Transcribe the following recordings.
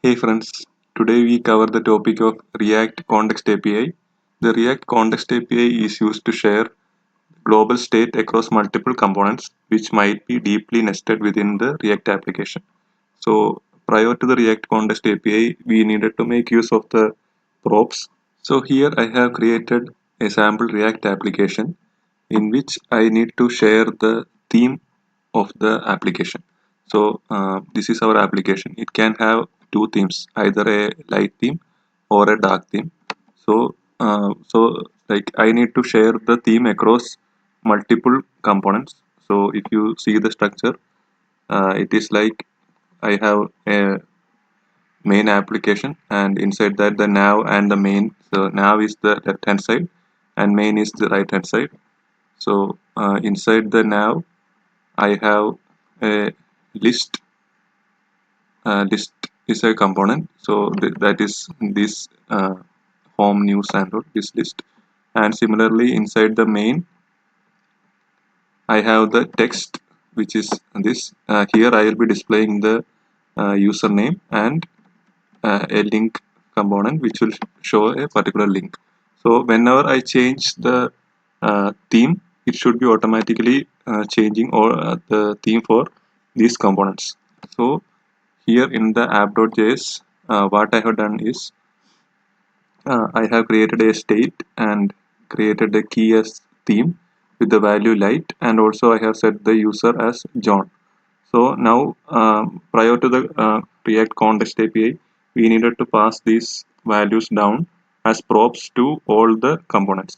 Hey friends, today we cover the topic of React Context API. The React Context API is used to share global state across multiple components which might be deeply nested within the React application. So prior to the React Context API, we needed to make use of the props. So here I have created a sample React application in which I need to share the theme of the application. So this is our application. It can have two themes, either a light theme or a dark theme. So like I need to share the theme across multiple components. So if you see the structure, it is like I have a main application, and inside that the nav and the main. So nav is the left hand side and main is the right hand side. So inside the nav I have a list. List is a component, so that is this home news and all, this list. And similarly inside the main I have the text, which is this. Here I will be displaying the username and a link component which will show a particular link. So whenever I change the theme, it should be automatically changing or the theme for these components. So here in the app.js, what I have done is I have created a state and created a key as theme with the value light, and also I have set the user as John. So now, prior to the React Context API, we needed to pass these values down as props to all the components.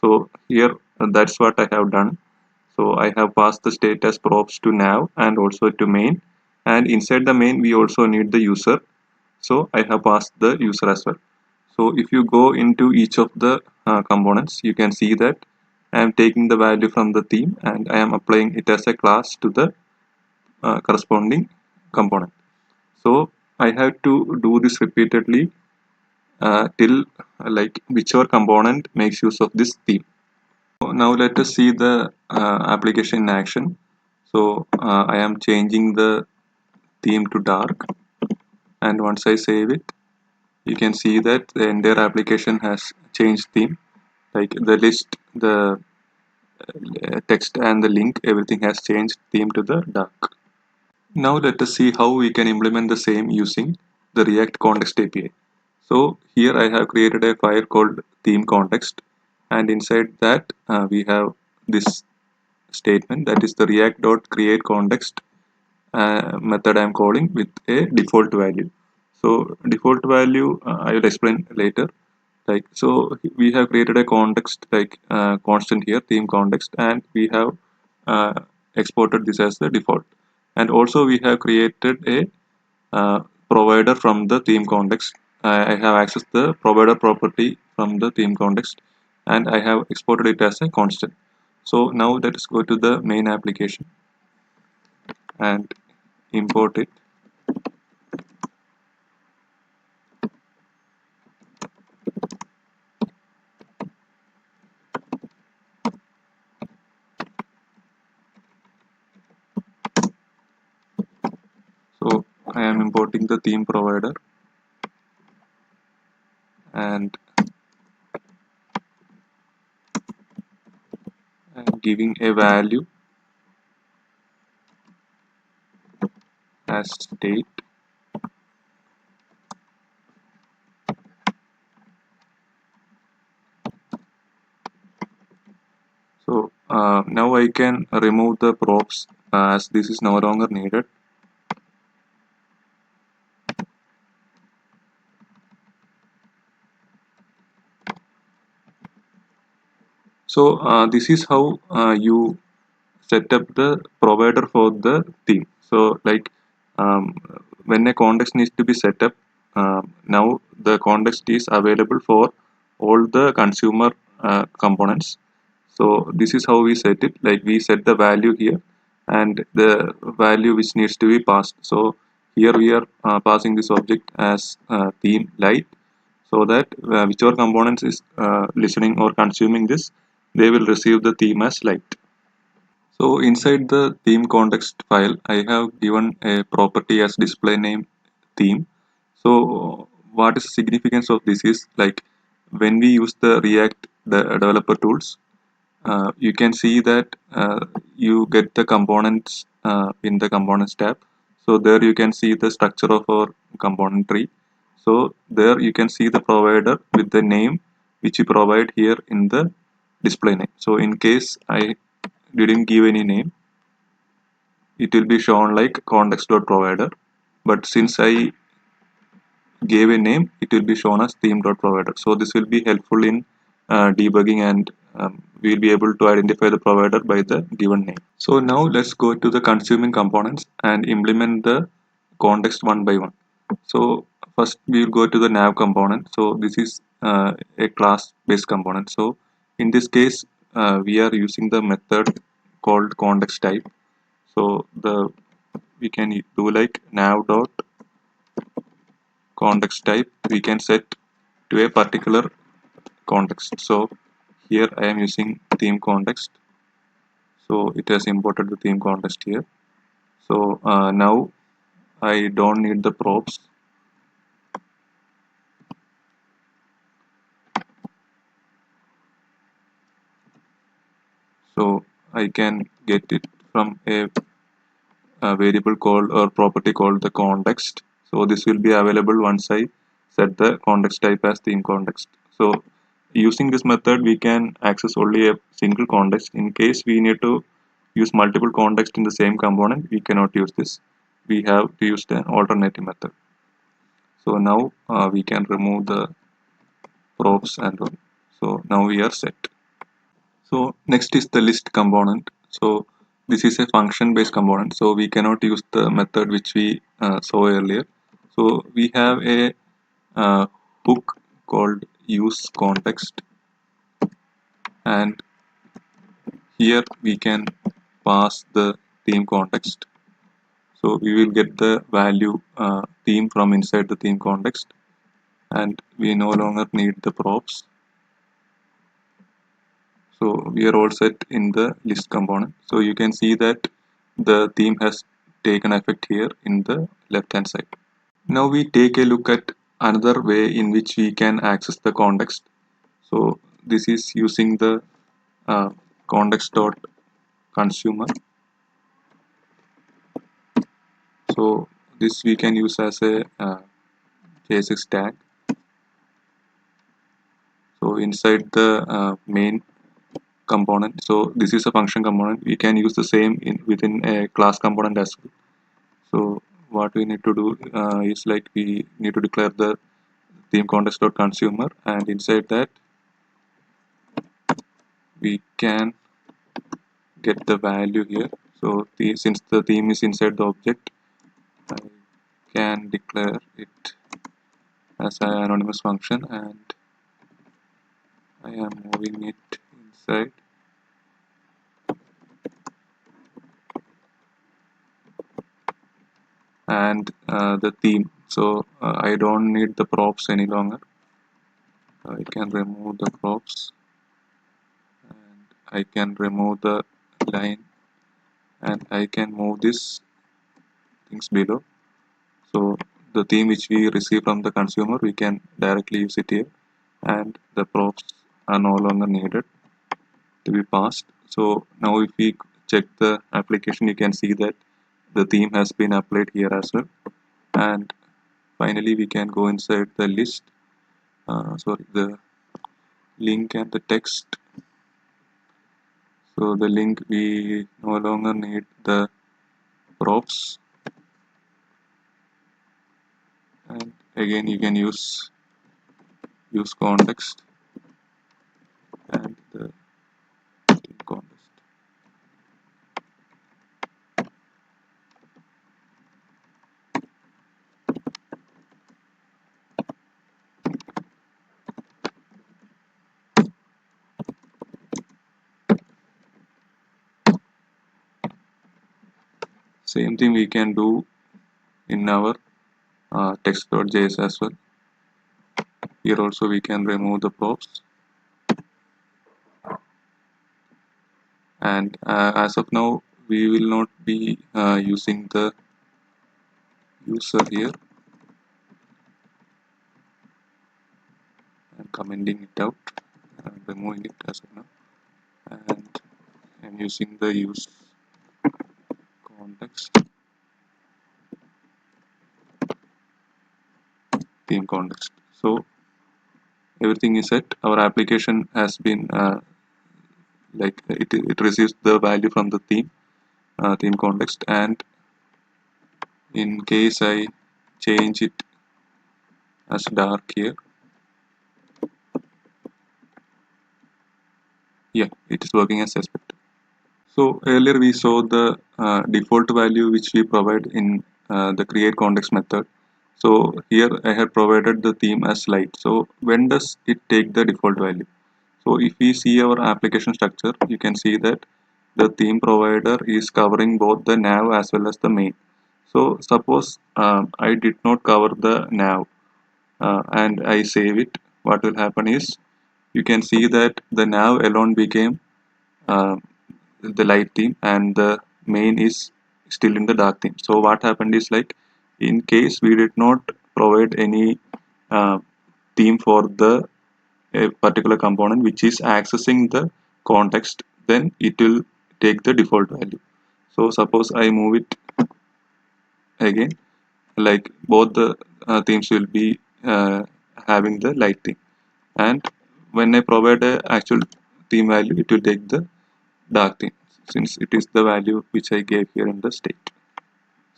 So here, that's what I have done. So I have passed the state as props to nav and also to main. And inside the main, we also need the user. So I have passed the user as well. So if you go into each of the components, you can see that I am taking the value from the theme and I am applying it as a class to the corresponding component. So I have to do this repeatedly till like whichever component makes use of this theme. So now let us see the application in action. So I am changing the theme to dark, and once I save it, you can see that the entire application has changed theme. Like the list, the text and the link, everything has changed theme to the dark. Now let us see how we can implement the same using the React Context API. So here I have created a file called theme context, and inside that we have this statement, that is the react.createContext method I am calling with a default value. So default value I will explain later. Like, so we have created a context like constant here, theme context, and we have uh, exported this as the default. And also we have created a provider from the theme context. I have accessed the provider property from the theme context, and I have exported it as a constant. So now let us go to the main application and import it. So I am importing the theme provider and I am giving a value as state. So now I can remove the props as this is no longer needed. So this is how you set up the provider for the theme. So like when a context needs to be set up, now the context is available for all the consumer components. So this is how we set it. Like we set the value here and the value which needs to be passed. So here we are passing this object as theme light, so that whichever components is listening or consuming this, they will receive the theme as light. So inside the theme context file, I have given a property as display name theme. So what is the significance of this is like when we use the React the developer tools, you can see that you get the components in the components tab. So there you can see the structure of our component tree. So there you can see the provider with the name which you provide here in the display name. So in case I didn't give any name, it will be shown like context.provider. But since I gave a name, it will be shown as theme.provider. So this will be helpful in debugging, and we'll be able to identify the provider by the given name. So now let's go to the consuming components and implement the context one by one. So first we will go to the nav component. So this is a class based component. So in this case, we are using the method called context type. So the we can do like nav dot context type, we can set to a particular context. So here I am using theme context, so it has imported the theme context here. So now I don't need the props, so I can get it from a variable called or property called the context. So this will be available once I set the context type as theme context. So using this method we can access only a single context. In case we need to use multiple context in the same component, we cannot use this. We have to use the alternative method. So now we can remove the props and all. So now we are set. So next is the list component. So this is a function based component, so we cannot use the method which we saw earlier. So we have a hook called useContext, and here we can pass the theme context. So we will get the value theme from inside the theme context, and we no longer need the props. So we are all set in the list component. So you can see that the theme has taken effect here in the left hand side. Now we take a look at another way in which we can access the context. So this is using the context.consumer. So this we can use as a JSX tag. So inside the main component, so this is a function component, we can use the same within a class component as well. So what we need to do is like we need to declare the theme context.consumer, and inside that we can get the value here. So since the theme is inside the object, I can declare it as an anonymous function, and I am moving it inside. And the theme, so I don't need the props any longer. I can remove the props, and I can remove the line, and I can move this things below. So the theme which we receive from the consumer, we can directly use it here, and the props are no longer needed to be passed. So now if we check the application, you can see that the theme has been applied here as well. And finally we can go inside the list, the link and the text. So the link, we no longer need the props, and again you can use context and the context. Same thing we can do in our text.js as well. Here also we can remove the props, and as of now we will not be using the user here. I'm commenting it out, removing it as of now, and I'm using the use context theme context. So everything is set. Our application has been it receives the value from the theme context, and in case I change it as dark here, yeah, it is working as expected. So earlier we saw the default value which we provide in the create context method. So here I have provided the theme as light. So when does it take the default value? So if we see our application structure, you can see that the theme provider is covering both the nav as well as the main. So suppose I did not cover the nav and I save it. What will happen is you can see that the nav alone became uh, the light theme and the main is still in the dark theme. So what happened is, like, in case we did not provide any uh, theme for the a particular component which is accessing the context, then it will take the default value. So suppose I move it again, like both the themes will be having the light theme, and when I provide a actual theme value, it will take the dark theme since it is the value which I gave here in the state.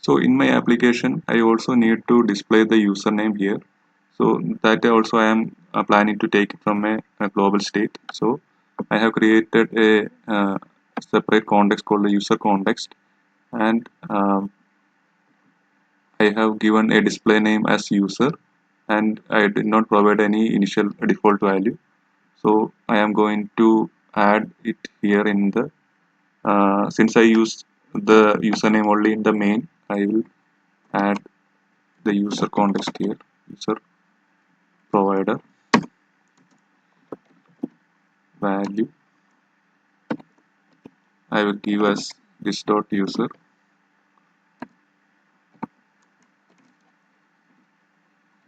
So in my application, I also need to display the username here. So that also I am planning to take it from a global state. So I have created a separate context called the user context, and I have given a display name as user, and I did not provide any initial default value. So I am going to add it here in the since I use the username only in the main, I will add the user context here, user provider value. I will give us this dot user,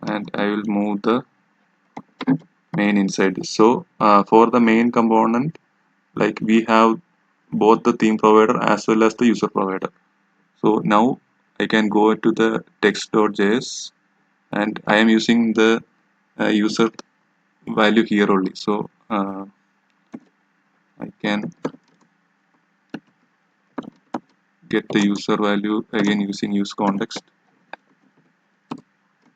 and I will move the main inside this. So for the main component, like, we have both the theme provider as well as the user provider. So now I can go to the text.js, and I am using the user value here only. So I can get the user value again using use context,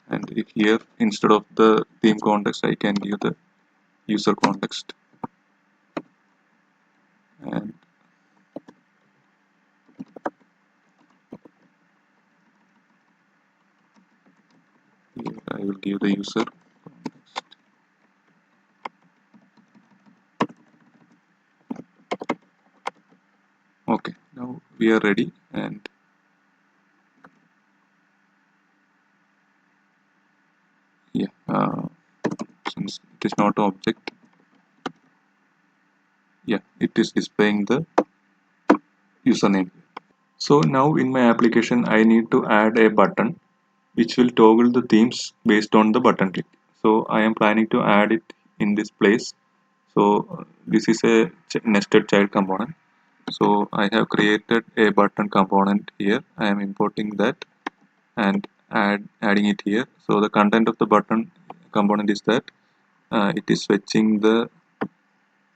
and if here instead of the theme context I can give the user context, and here I will give the user context. Okay, now we are ready, and yeah, since it is not object, yeah, it is displaying the username. So now in my application I need to add a button which will toggle the themes based on the button click. So I am planning to add it in this place. So this is a nested child component. So I have created a button component here. I am importing that and adding it here. So the content of the button component is that it is fetching the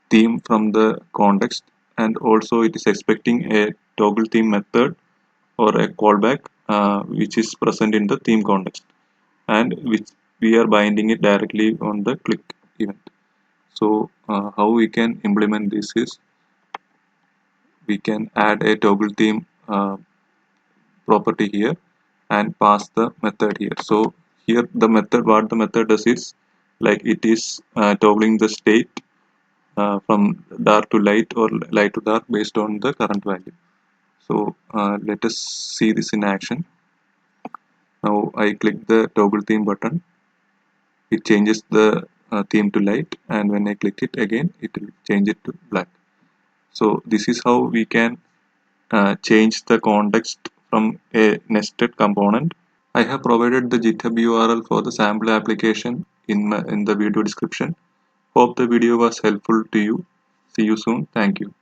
theme from the context, and also it is expecting a toggle theme method or a callback which is present in the theme context, and which we are binding it directly on the click event. So how we can implement this is, we can add a toggle theme property here and pass the method here. So here the method, what the method does is, like, it is toggling the state from dark to light or light to dark based on the current value. So let us see this in action. Now I click the toggle theme button, it changes the theme to light, and when I click it again it will change it to black. So this is how we can change the context from a nested component. I have provided the GitHub URL for the sample application in the video description. Hope the video was helpful to you. See you soon. Thank you.